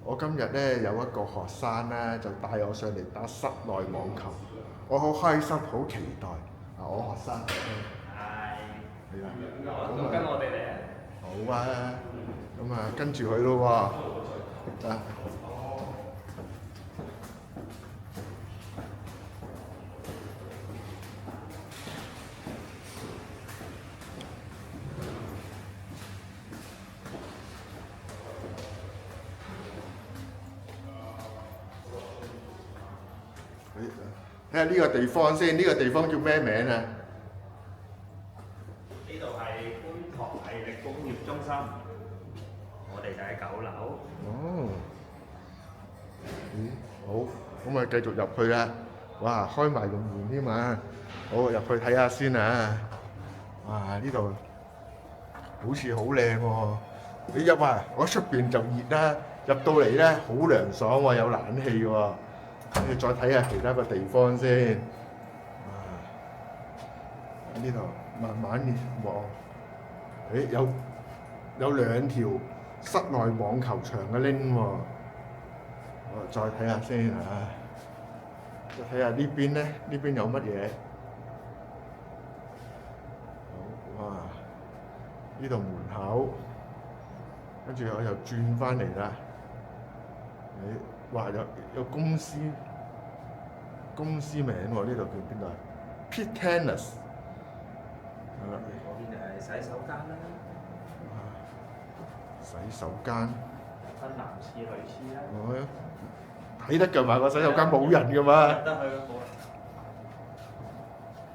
我今日咧有一個學生咧就帶我上嚟打室內網球，我好開心，好期待。我學生係啦，咁跟我哋嚟啊！好啊，咁啊跟住佢咯喎，啊睇下呢個地方先，呢個地方叫咩名啊？呢度係觀塘毅力工業中心，我哋就喺9樓。哦，好，咁啊繼續入去啦。哇，開埋個門添嘛，好入去睇下先啊。哇，呢度好似好靚喎。你入啊，我出邊就熱啦，入到嚟咧好涼爽喎，有冷氣喎。你再睇下其他個地方先。呢度慢慢望，有兩條室內網球場嘅拎喎。我再睇下先啊，再睇下呢邊咧，呢邊有乜嘢？好哇，呢度門口，跟住我又轉翻嚟啦。哇，有公司名喎，呢度叫邊度啊 ？Pit Tennis。嗰邊就係洗手間啦，洗手間。分男廁女廁啦。我睇得㗎嘛？個洗手間冇人㗎嘛？入得去冇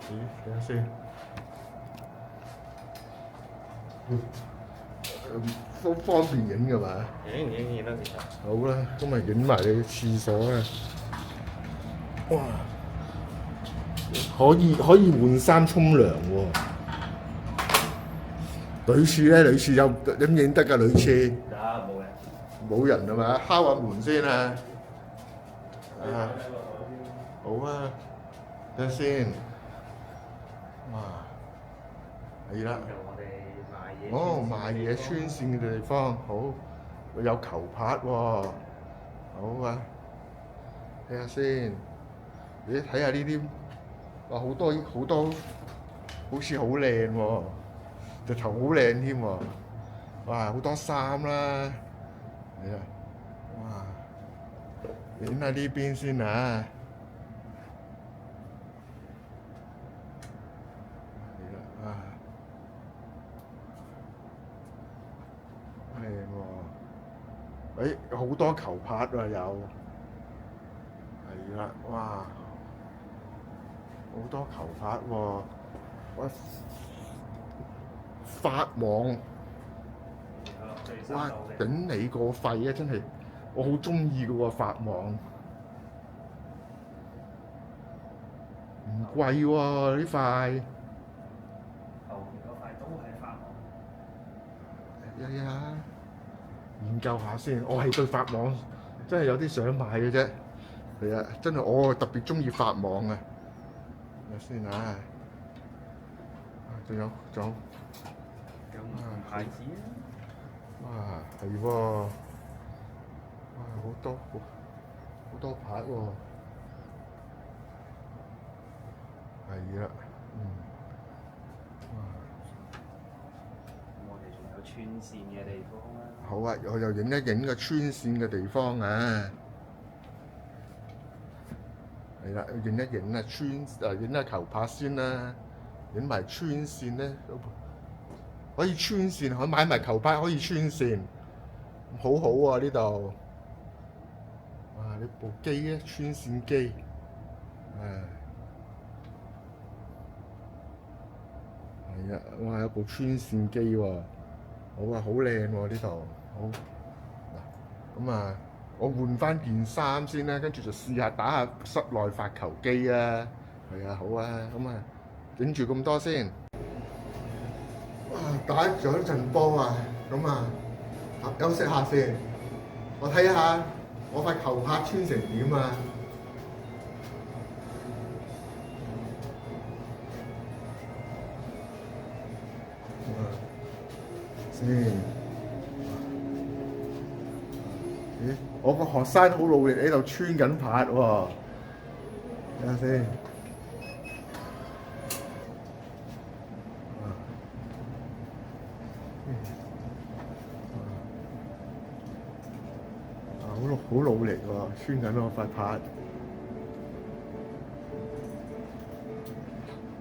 人。睇下先。都方便影㗎嘛？影得其實。好啦，咁咪影埋你廁所啊！哇，可以換衫沖涼喎。女廁咧，女廁有點影得㗎？女廁冇人係嘛？敲下門先啊！好啊，等下先。哇，係啦。哦，賣嘢穿線嘅地方，好，有球拍喎，好啊，睇下先，你睇下呢啲，哇好多，好似好靚喎，直頭好靚添喎，哇好多衫啦，係啊，哇，影下呢邊先啊。靚喎！好多球拍喎，有，係啦，哇，好多球拍喎，哇，法網，哇，頂你個肺啊！真係，我好中意嘅喎法網，唔貴喎呢塊。後面嗰塊都係法網。係啊，研究下先。我係對法網真係有啲想買嘅啫。係啊，真係我特別中意法網啊。睇下先啊。仲有。有唔同牌子啊。哇，係喎。哇，好多牌喎。係啊，我哋仲有穿線嘅地方啦。好啊，我又影一影個穿線嘅地方啊。係啦，影一影啊，影下球拍先啦，影埋穿線咧，可以穿線，可以買埋球拍可以穿線，好好喎呢度。哇！呢部機咧，穿線機，係啊，哇！有部穿線機喎，好啊，好靚喎呢度，好嗱，咁啊，我換翻件衫先啦，跟住就試下打下室內發球機啊，係啊，好啊，咁啊，影住咁多先。哇！打咗一陣波啊，咁啊，休息下先，我睇下我塊球拍穿成點啊！先，咦？我個學生好努力喺度穿緊拍喎，睇下先。好努力喎，穿緊個塊拍。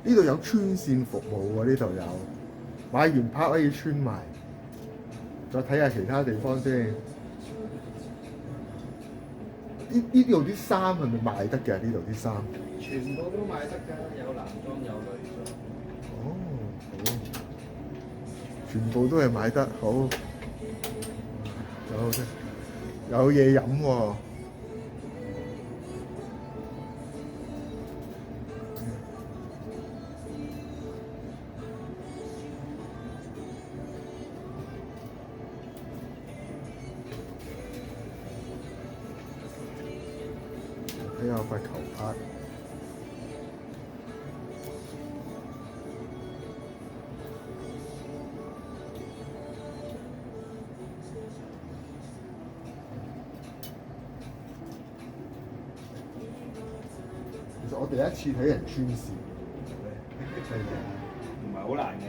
呢度有穿線服務喎，呢度有買完拍可以穿埋。再睇下其他地方先。呢度啲衫係咪賣得嘅？呢度啲衫全部都賣得㗎，有男裝有女裝。哦，好，全部都係買得好。有嘢飲喎。睇下塊球拍。其實我第一次睇人穿線，唔係好難嘅，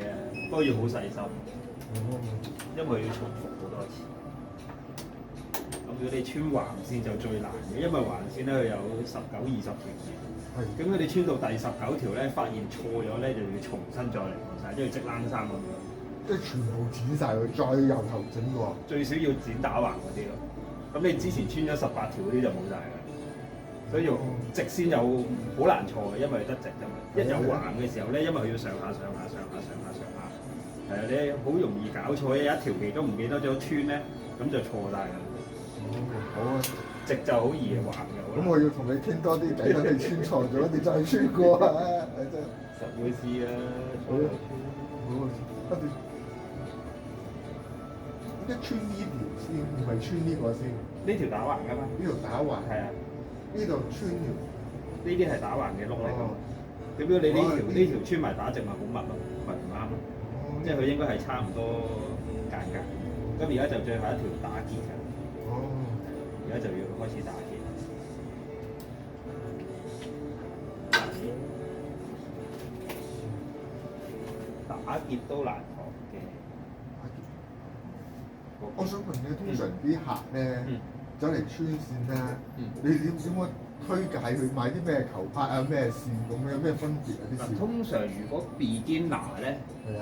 不過要好細心，因為要重複好多次。咁如果你穿橫線就最難嘅，因為橫線咧佢有19、20條線。咁佢哋穿到第19條咧，發現錯咗咧，就要重新再嚟過晒，即係織冷衫咁樣。即係全部剪晒佢，再由頭整喎。最少要剪打橫嗰啲咯。咁你之前穿咗18條嗰啲就冇晒㗎。所以用直線又好難錯嘅，因為得直㗎嘛。一有橫嘅時候咧，因為佢要上下，係啊，你好容易搞錯，有一條期都唔記得咗穿咧，咁就錯晒㗎。好啊，直就好易，橫嘅好難。咁我要同你傾多啲偈，等你穿錯咗，你再穿過啊！真係實會試啊，好啊，不斷一穿呢條先，唔係穿呢個先。呢條打橫㗎嘛？呢條打橫係啊，呢度穿條。呢啲係打橫嘅碌嚟㗎嘛。咁如果你呢條穿埋打直咪好密咯，咪唔啱咯。即係佢應該係差唔多間隔。咁而家就最後一條打結㗎。而家就要開始打結。打結都難學嘅。我想問你，通常啲客咧走嚟穿線咧，你點樣推介佢買啲咩球拍啊、咩線咁樣，有咩分別啊？啲線通常如果 beginner 咧，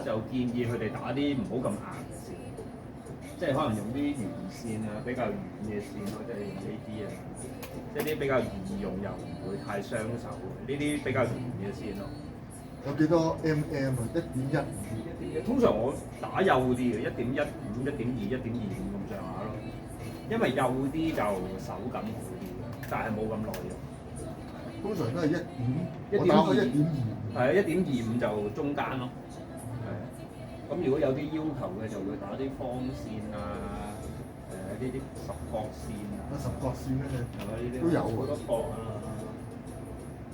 就建議佢哋打啲唔好咁硬嘅線，即係可能用啲圓線啊，比較圓嘅線咯，即係用呢啲啊，即係啲比較易用又唔會太傷手嘅，呢啲比較圓嘅線咯。有幾多 mm 啊？1.15。通常我打幼啲嘅，1.15、1.2、1.25咁上下咯，因為幼啲就手感好啲，但係冇咁耐用。通常都係我打開1.2。係啊，1.25就中間咯。係啊，咁如果有啲要求嘅，就會打啲方線啊，呢啲十角線啊。十角線咧，係啊，呢啲都有好多角啊，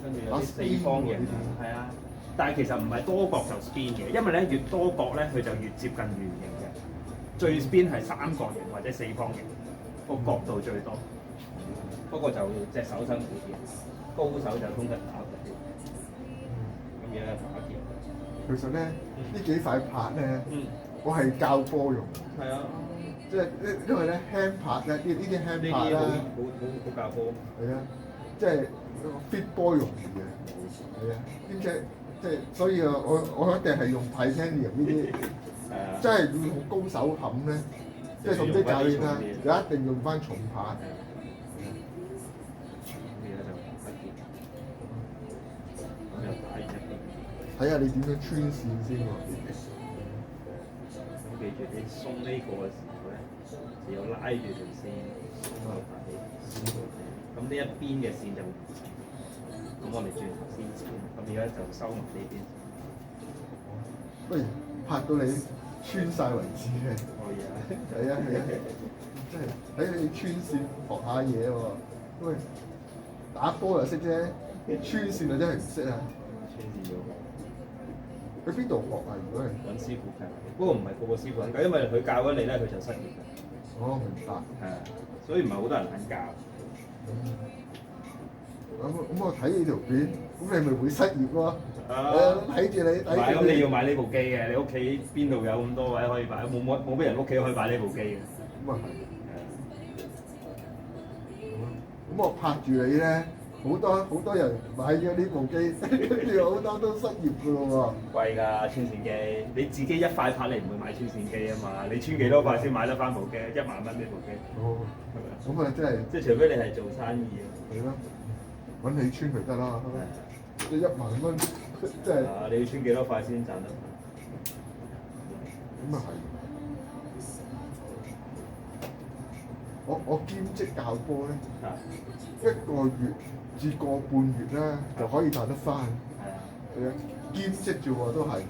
跟住有啲四方形啊，係啊。但係其實唔係多角就 spin 嘅，因為咧越多角咧佢就越接近圓形嘅。最 spin 係三角形或者四方形，個角度最多。不過就隻手辛苦啲，高手就通常打嗰啲。咁而家打結。其實咧，呢幾塊拍咧，我係教波用。係啊，即係因為咧輕拍咧，呢啲輕拍啦，好教波。係啊，即係 fit 波容易嘅。係啊，兼且即係所以啊，我一定係用 titanium 呢啲，即係要用高手冚咧，即係甚至教練啦，就一定用翻重拍。睇下你點樣穿線先喎。咁記住，你鬆呢個嘅時候咧，就要拉住條線鬆落底。咁呢一邊嘅線就會唔齊。咁我哋轉頭先剪，咁而家就收埋呢邊。不如拍到你穿晒為止嘅。可以啊。係啊係啊，真係睇你穿線學下嘢喎。因為打波又識啫，穿線就真係唔識啊。穿線要。去邊度學啊？如果係揾師傅教，不過唔係個個師傅肯教，因為佢教咗你咧，佢就失業嘅。哦，明白。係啊，所以唔係好多人肯教。咁我睇你條片，咁你咪會失業咯？睇住你唔係，咁你要買呢部機嘅，你屋企邊度有咁多位可以擺？冇乜人屋企可以擺呢部機嘅。咁啊係。咁我拍住你咧，好多人買咗呢部機，跟住好多都失業噶咯喎。貴㗎穿線機，你自己一塊拍你唔會買穿線機啊嘛？你穿幾多塊先買得翻部機？1萬蚊呢部機。哦，咁啊真係。即係除非你係做生意啊。係咯，揾你穿咪得啦。即係1萬蚊，即係。你要穿幾多塊先賺得？咁啊係。我兼職教波咧，1個月至個半月咧就可以賺得翻。係啊，兼職啫喎都係。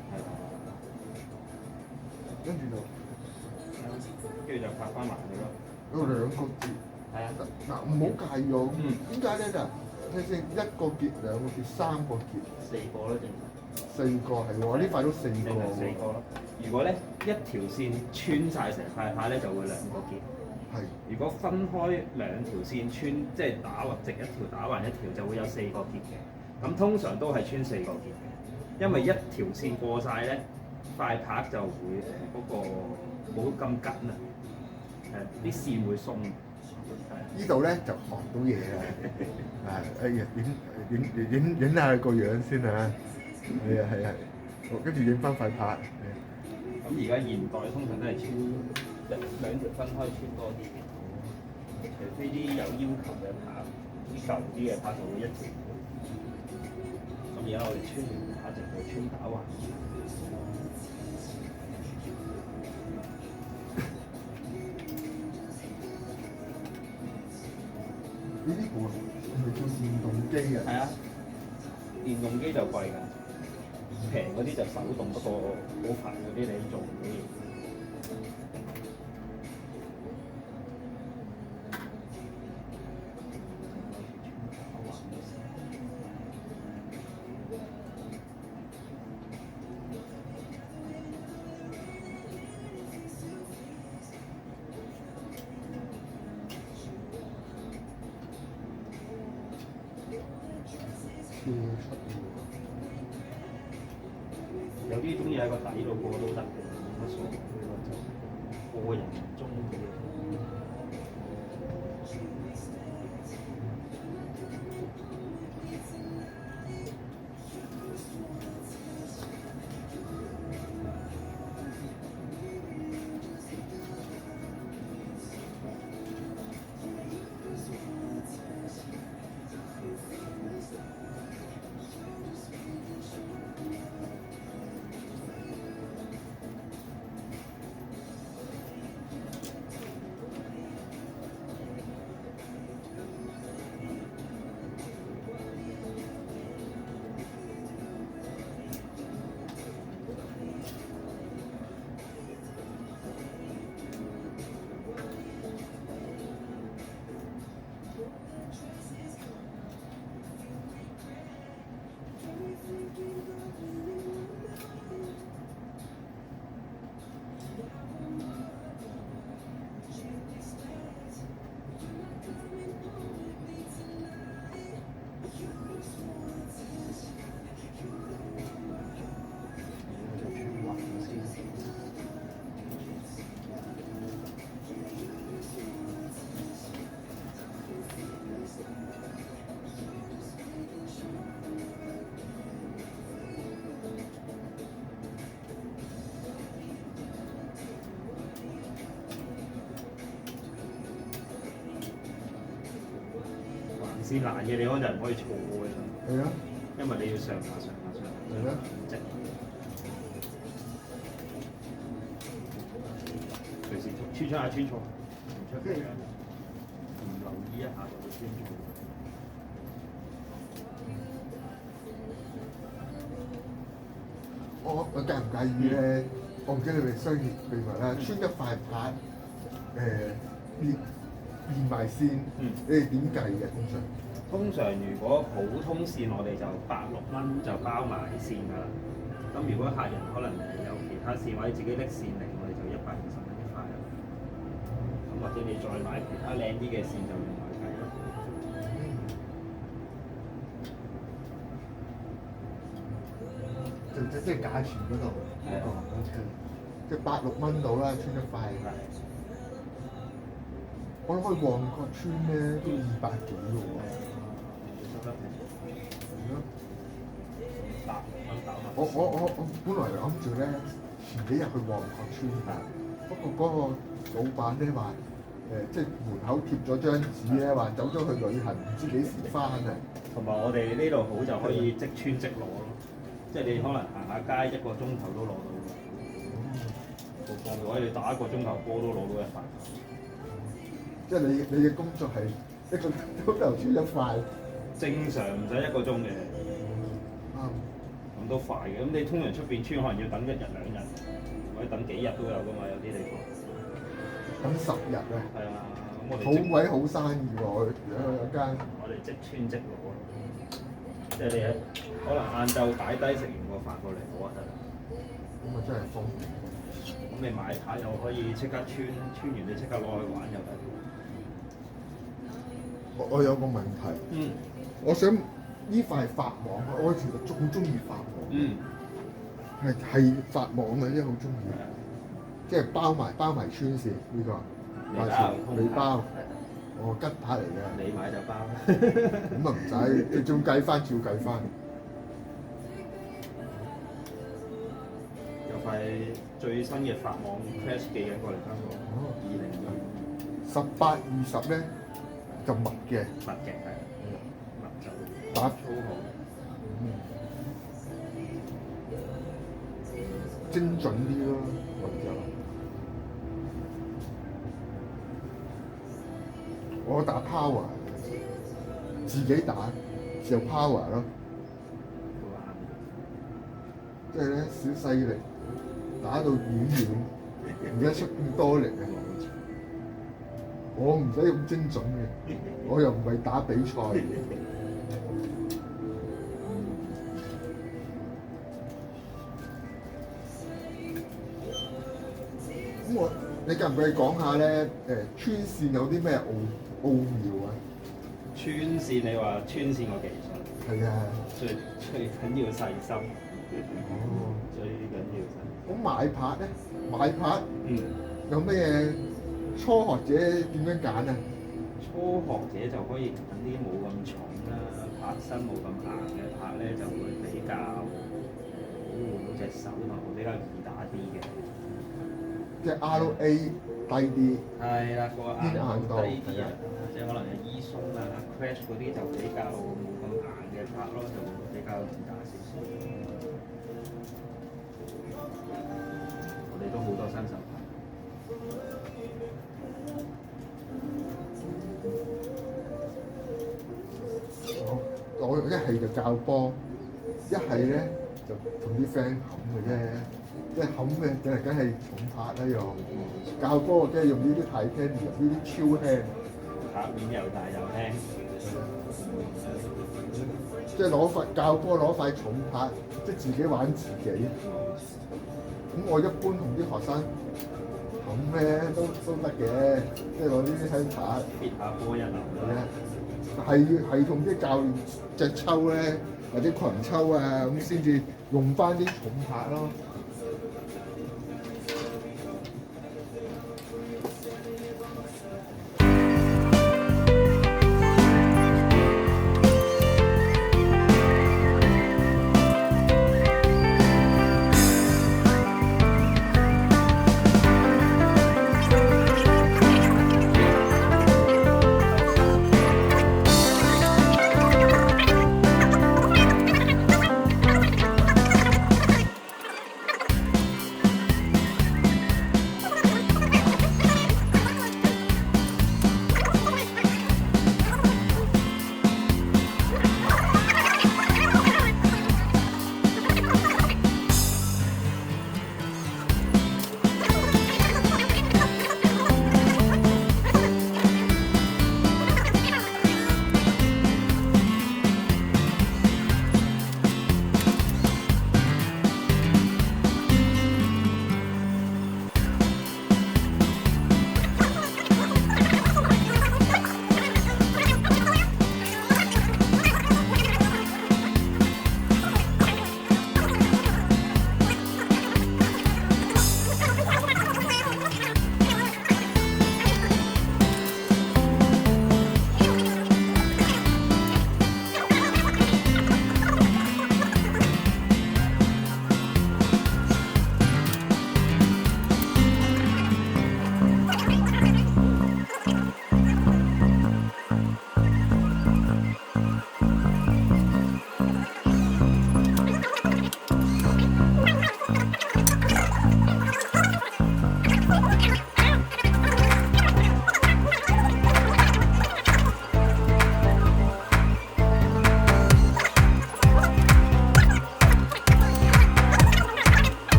跟住就拍翻埋佢咯。有2個結。係啊。嗱唔好介意我。點解咧？嗱，睇先1個結、2個結、3個結。4個啦，正常。4個係喎，呢塊都4個喎。4個咯。如果咧一條線穿晒成塊牌咧，就會2個結。係。如果分開2條線穿，即係打橫直一條打橫一條，就會有4個結嘅。咁通常都係穿4個結嘅，因為一條線過晒咧，塊拍就會嗰個冇咁緊啊，啲線會鬆。呢度咧就學到嘢啦。哎呀，影下個樣先啊！係。跟住影翻塊拍。咁而家現代通常都係穿2條分開穿多啲嘅，除非啲有要求嘅拍，啲舊啲嘅拍就會1條。咁而家我哋穿完拍就會穿打橫。呢啲部係咪叫電動機啊？係啊，電動機就貴㗎，平嗰啲就手動，不過好煩嗰啲你做唔到嘢。有啲中意喺個底度過都得嘅，冇乜所謂。個人中意。線難嘅地方就唔可以錯嘅。係啊，因為你要上下上下上下。係啊。直。隨時穿下穿錯，唔出奇嘅。唔留意一下就會穿錯。我介唔介意咧？我唔知你哋商業秘密啦，穿一塊拍變埋線，你哋點計嘅通常？通常如果普通線，我哋就160蚊就包埋線㗎啦。咁如果客人可能有其他線或者自己拎線嚟，我哋就120蚊一塊啦。咁啊或者你再買其他靚啲嘅線就用埋睇咯。即係價錢嗰度，係啊，OK，即係8、6蚊到啦，穿一塊。我諗去旺角穿咧都200幾嘅喎。收得平。係咯。8蚊我本來諗住咧前幾日去旺角穿㗎，不過嗰個老闆咧話即係門口貼咗張紙咧，話走咗去旅行，唔知幾時翻啊。同埋我哋呢度好就可以即穿即攞咯，即係你可能行下街1個鐘頭都攞到嘅。冇放嘅話，你打1個鐘頭波都攞到一塊。即係你嘅工作係1個鐘頭穿一塊。正常唔使1個鐘嘅。啱。咁都快嘅，咁你通常出邊穿可能要等1日2日，或者等幾日都有噶嘛，有啲地方。等10日啊！係啊，咁我哋好鬼好生意喎，有間。我哋即穿即攞咯，即係你可能晏晝擺低食完個飯過嚟攞就得啦。咁啊真係方便。咁你買牌又可以即刻穿完你即刻攞去玩又得。我有個問題。我想呢塊法網，我其實好中意法網。係法網嘅，真係好中意。即係包埋穿線呢個。未包。吉牌嚟嘅。你買就包。咁啊唔使，你仲計翻，照計翻。有塊最新嘅法網 Crash 寄緊過嚟香港，2022。18、20咧就密嘅。密嘅係。密就打粗號。精準啲咯，我打 power， 自己打就 power 咯，即係咧小細力打到遠，而家出咁多力嘅，我唔使咁精準嘅，我又唔係打比賽。咁你介唔介意講下咧？穿線有啲咩奧妙啊？穿線你話穿線個技術係啊，最緊要細心。最緊要細心。咁買拍咧？買拍有咩初學者點樣揀啊？初學者就可以揀啲冇咁重啦，拍身冇咁硬嘅拍咧，就會比較保護到隻手同埋會比較易打啲嘅。即係 RA 低啲，係啦，個硬度低啲啊，或者可能係醫鬆啊、crash 嗰啲就比較冇咁硬嘅拍咯，就會比較易打少少。我哋都好多新手拍。我一係就教波，一係咧就同啲 friend 冚嘅啫。即係冚嘅，梗係重拍啦又。教波梗係用呢啲太輕，用呢啲超輕。拍面又大又輕。即係教波攞塊重拍，即係自己玩自己。咁我一般同啲學生冚咧都得嘅，即係攞呢啲輕拍。撇下波一流啦。係同啲教練隻抽咧，或者群抽啊，咁先至用翻啲重拍咯。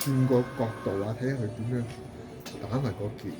轉個角度啊，睇下佢點樣打埋個結。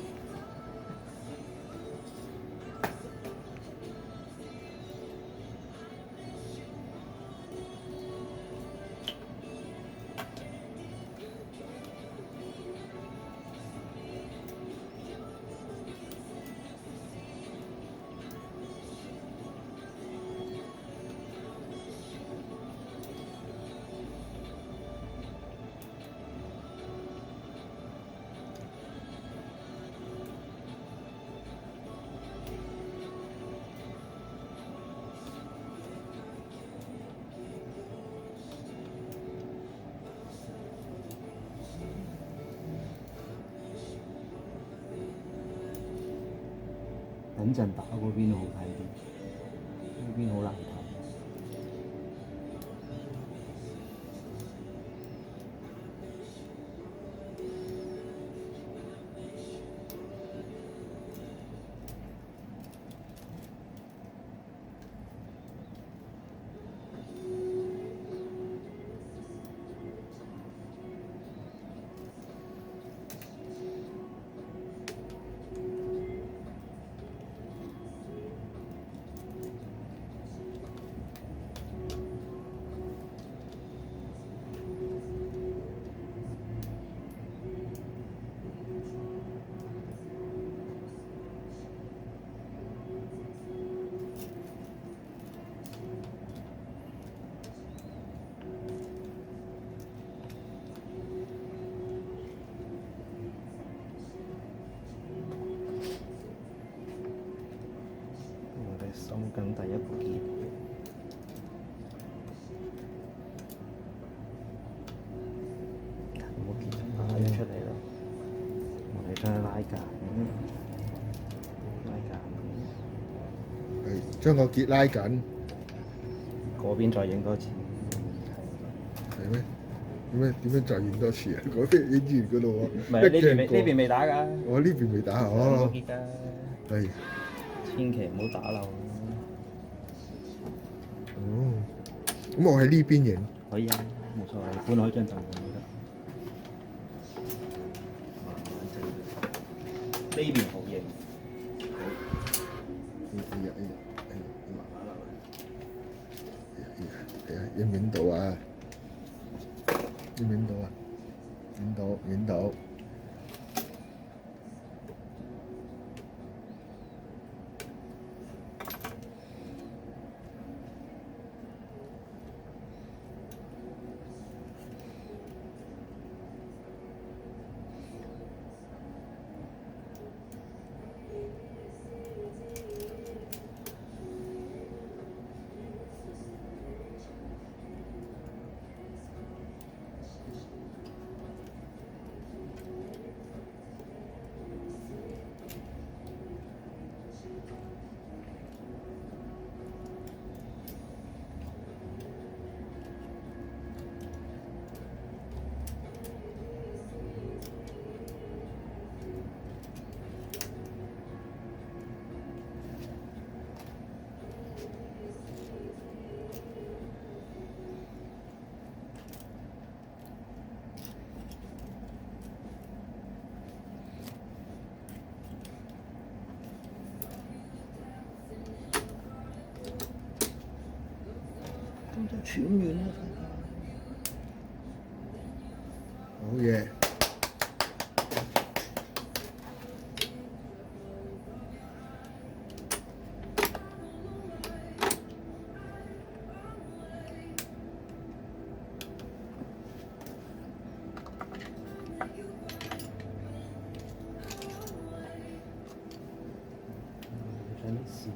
等陣打嗰邊好睇啲，呢邊好難睇。收緊第一個結，個結拉咗出嚟啦。我哋將佢拉緊，係將個結拉緊。嗰邊再影多次。係咩？點樣再影多次啊？嗰邊影完嗰度喎。唔係呢邊未打㗎。我呢邊未打個哦。結㗎。係。千祈唔好打漏。哦，咁我喺呢邊影。可以啊，冇所謂，搬開張凳都得。呢邊好型。影唔影到啊？影唔影到啊？影到。咁就傳完啦，好嘢。將啲線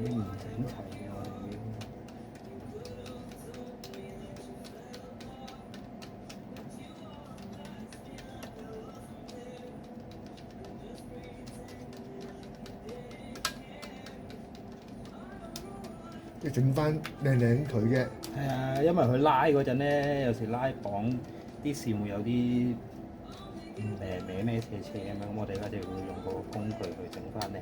唔整齊喎。即係整翻靚佢嘅。係啊，因為佢拉嗰陣咧，有時拉綁啲線會有啲歪斜咁樣，咁我哋而家就會用個工具去整翻靚。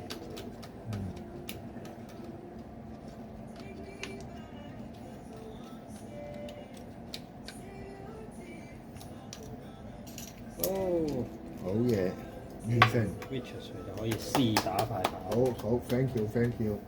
嘢，完成。 Richard 就可以試打塊球。好好，thank you，thank you。